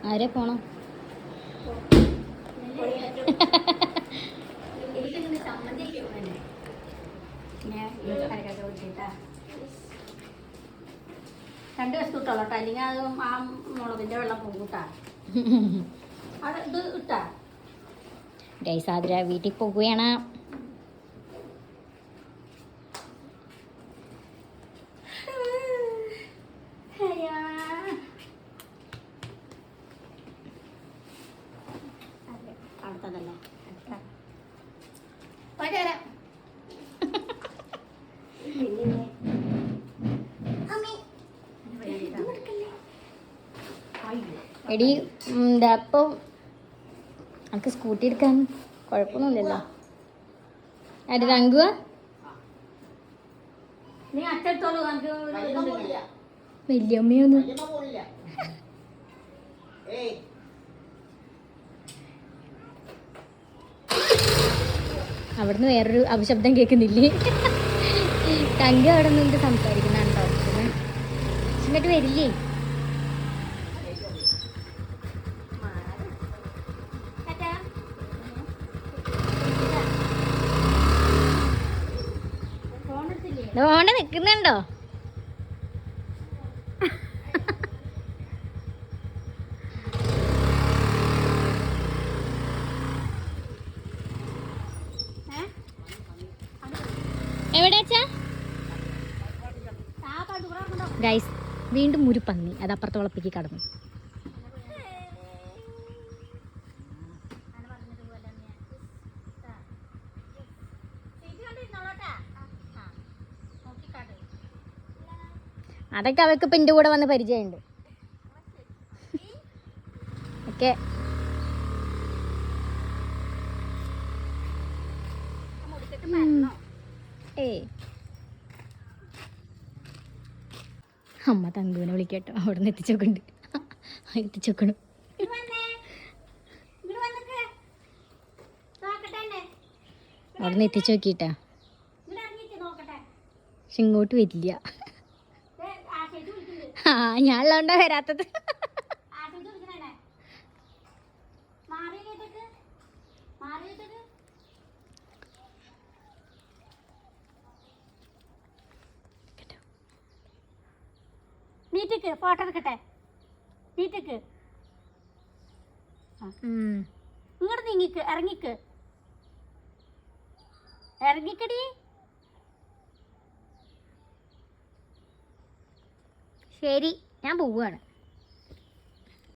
ആരെ പോണം? രണ്ട് ദിവസം ഇട്ടോളൂ കേട്ടോ, അല്ലെങ്കിൽ അത് ആ മുളകിൻ്റെ വെള്ളം പോകും കേട്ടാ. അത് ഇത് ഇട്ടാ ഗൈസാതിര വീട്ടിൽ പോകുകയാണ്. അടുത്തതല്ലേ എടി എന്താ അപ്പം നമുക്ക് സ്കൂട്ടി എടുക്കാൻ കുഴപ്പമൊന്നുമില്ലല്ലോ. അത് തങ്കുക നീ അച്ചെടുത്തോളൂ. വല്യമ്മയൊന്നും അവിടുന്ന് വേറൊരു അപശബ്ദം കേൾക്കുന്നില്ലേ? തങ്ക അവിടെ നിന്ന് സംസാരിക്കുന്നുണ്ടോ? ഇങ്ങോട്ട് വരില്ലേ? ഓണ്ട് നിക്കുന്നുണ്ടോ? എവിടെയാ ഗൈസ്? വീണ്ടും ഒരു പന്നി അത് അപ്പുറത്തെ വളപ്പിക്ക് കടന്നു. അതൊക്കെ അവർക്ക് ഇപ്പം എൻ്റെ കൂടെ വന്ന് പരിചയമുണ്ട്. ഓക്കെ അമ്മ തങ്കുവിനെ വിളിക്കട്ടോ, അവിടെ നിന്ന് എത്തിച്ചോക്കുന്നുണ്ട്. എത്തിച്ചോക്കണം. അവിടെ നിന്ന് എത്തിച്ചു നോക്കിയിട്ടാ. പക്ഷെ ഇങ്ങോട്ട് വരില്ല. ആ ഞാനുള്ളതുകൊണ്ടാ വരാത്തത്. നീറ്റിക്ക് ഫോട്ടോ എടുക്കട്ടെ. നീറ്റിക്ക് ഇങ്ങോട്ട് നീങ്ങിക്ക്, ഇറങ്ങിക്ക്, ഇറങ്ങിക്കടി. ശരി, ഞാൻ പോവുകയാണ്.